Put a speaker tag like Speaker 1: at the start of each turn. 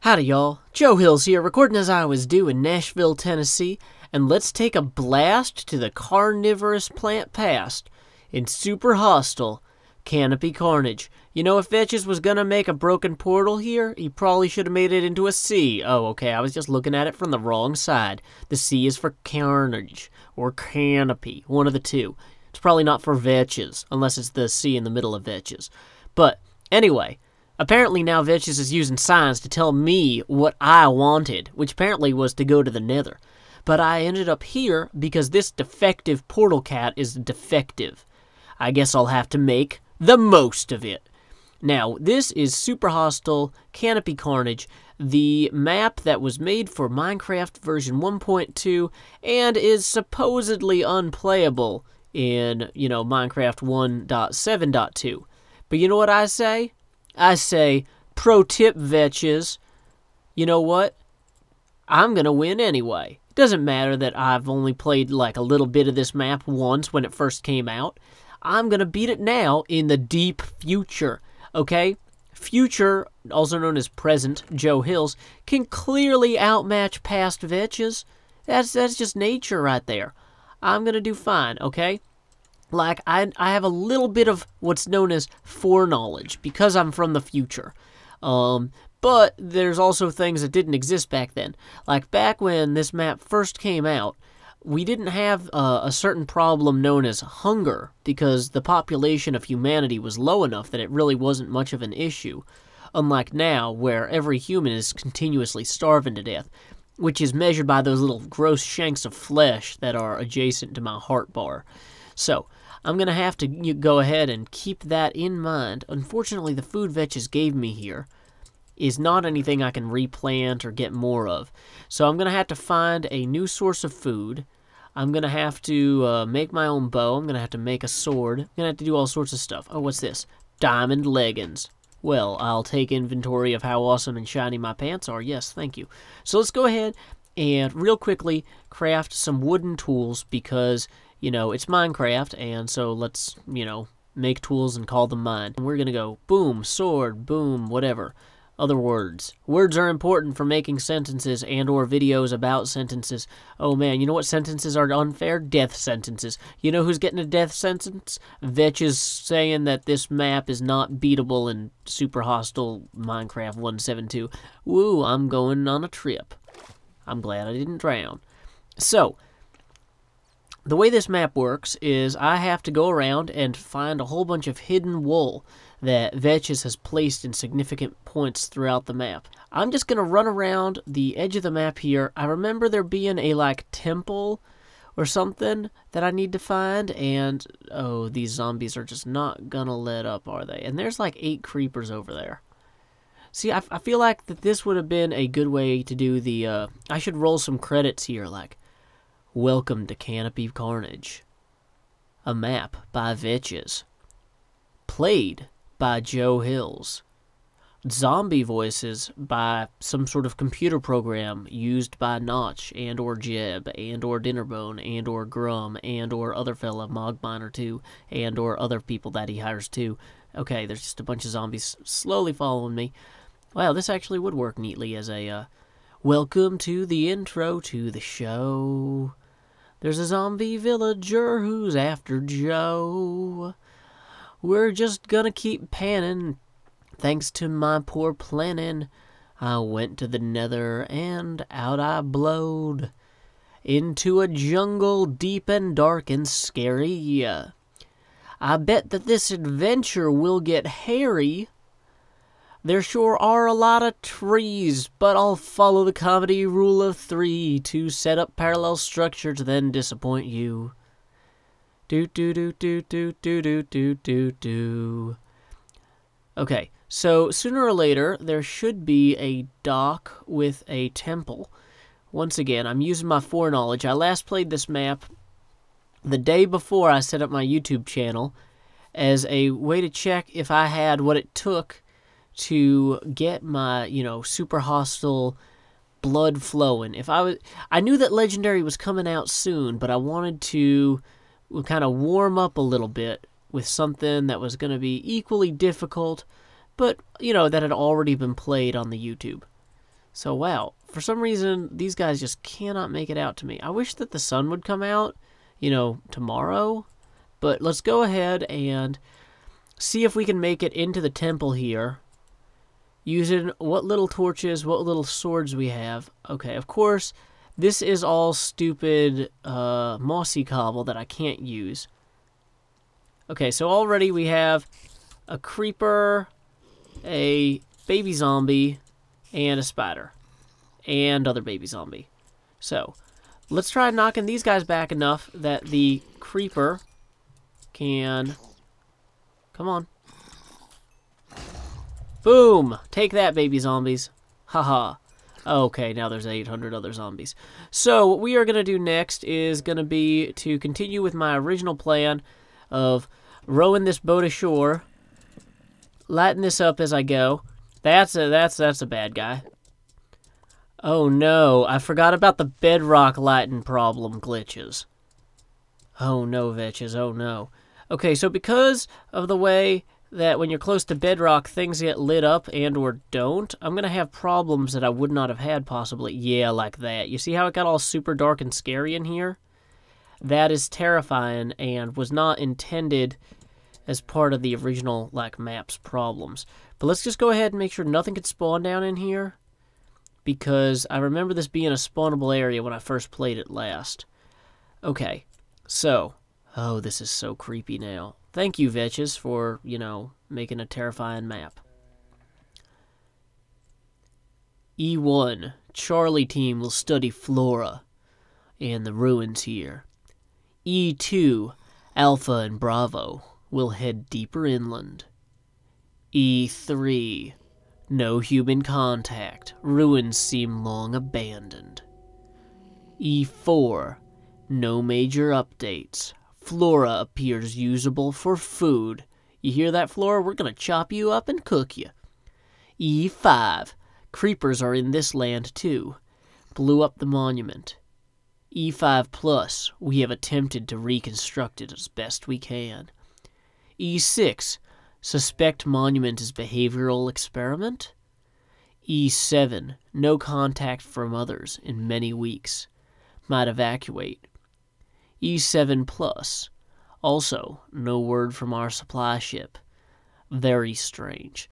Speaker 1: Howdy y'all, Joe Hills here, recording as I was due in Nashville, Tennessee, and let's take a blast to the carnivorous plant past in super hostile Canopy Carnage. You know, if Vechs was gonna make a broken portal here, he probably should have made it into a C. Oh, okay, I was just looking at it from the wrong side. The C is for Carnage, or Canopy, one of the two. It's probably not for Vechs, unless it's the C in the middle of Vechs. But, anyway, apparently now Vechs is using signs to tell me what I wanted, which apparently was to go to the Nether. But I ended up here because this defective portal cat is defective. I guess I'll have to make the most of it. Now, this is Super Hostile Canopy Carnage, the map that was made for Minecraft version 1.2 and is supposedly unplayable in, Minecraft 1.7.2. But you know what I say? I say, pro tip, Vechs, you know what? I'm going to win anyway. It doesn't matter that I've only played like a little bit of this map once when it first came out. I'm going to beat it now in the deep future, okay? Future, also known as present, Joe Hills, can clearly outmatch past Vechs. That's just nature right there. I'm going to do fine, okay? Like, I have a little bit of what's known as foreknowledge, because I'm from the future. But there's also things that didn't exist back then. Like, back when this map first came out, we didn't have a certain problem known as hunger, because the population of humanity was low enough that it really wasn't much of an issue. Unlike now, where every human is continuously starving to death, which is measured by those little gross shanks of flesh that are adjacent to my heart bar. So, I'm going to have to go ahead and keep that in mind. Unfortunately, the food Vechs gave me here is not anything I can replant or get more of. So I'm going to have to find a new source of food. I'm going to have to make my own bow. I'm going to have to make a sword. I'm going to have to do all sorts of stuff. Oh, what's this? Diamond leggings. Well, I'll take inventory of how awesome and shiny my pants are. Yes, thank you. So let's go ahead and real quickly craft some wooden tools because, it's Minecraft, and so let's, make tools and call them mine. And we're going to go boom, sword, boom, whatever. Other words. Words are important for making sentences and or videos about sentences. Oh man, you know what sentences are unfair? Death sentences. You know who's getting a death sentence? Vech is saying that this map is not beatable in Super Hostile Minecraft 1.7.2. Woo, I'm going on a trip. I'm glad I didn't drown. So, the way this map works is I have to go around and find a whole bunch of hidden wool that Vechs has placed in significant points throughout the map. I'm just going to run around the edge of the map here. I remember there being a, temple or something that I need to find, and, oh, these zombies are just not going to let up, are they? And there's 8 creepers over there. See, I feel like that this would have been a good way to do the, I should roll some credits here, Welcome to Canopy Carnage. A map by Vechs. Played by Joe Hills. Zombie voices by some sort of computer program used by Notch and or Jeb and or Dinnerbone and or Grum and or other fella Mogminer 2 and or other people that he hires too. Okay, there's just a bunch of zombies slowly following me. Wow, this actually would work neatly as a welcome to the intro to the show. There's a zombie villager who's after Joe. We're just gonna keep panning. Thanks to my poor planning, I went to the Nether and out I blowed into a jungle deep and dark and scary. I bet that this adventure will get hairy. There sure are a lot of trees, but I'll follow the comedy rule of 3 to set up parallel structure to then disappoint you. Do do do do do do do do do do. Okay, so sooner or later there should be a dock with a temple. Once again, I'm using my foreknowledge. I last played this map the day before I set up my YouTube channel as a way to check if I had what it took to get my, super hostile blood flowing. I knew that Legendary was coming out soon, but I wanted to kind of warm up a little bit with something that was going to be equally difficult, but, that had already been played on the YouTube. So, wow, for some reason, these guys just cannot make it out to me. I wish that the sun would come out, tomorrow. But let's go ahead and see if we can make it into the temple here. Using what little torches, what little swords we have. Okay, of course, this is all stupid mossy cobble that I can't use. Okay, so already we have a creeper, a baby zombie, and a spider. And other baby zombie. So, let's try knocking these guys back enough that the creeper can... Come on. Boom! Take that, baby zombies. Haha. Okay, now there's 800 other zombies. So, what we are going to do next is going to be to continue with my original plan of rowing this boat ashore, lighting this up as I go. That's a bad guy. Oh no, I forgot about the bedrock lighting problem glitches. Oh no, Vechs, oh no. Okay, so because of the way that when you're close to bedrock, things get lit up and or don't, I'm going to have problems that I would not have had possibly. Yeah, like that. You see how it got all super dark and scary in here? That is terrifying and was not intended as part of the original, map's problems. But let's just go ahead and make sure nothing could spawn down in here, because I remember this being a spawnable area when I first played it last. Okay, so... Oh, this is so creepy now. Thank you, Vechs, for, making a terrifying map. E1, Charlie team will study flora and the ruins here. E2, Alpha and Bravo will head deeper inland. E3, no human contact. Ruins seem long abandoned. E4, no major updates. Flora appears usable for food. You hear that, Flora? We're going to chop you up and cook you. E5. Creepers are in this land too. Blew up the monument. E5 plus. We have attempted to reconstruct it as best we can. E6. Suspect monument is behavioral experiment. E7. No contact from others in many weeks. Might evacuate. E7 plus. Also, no word from our supply ship. Very strange.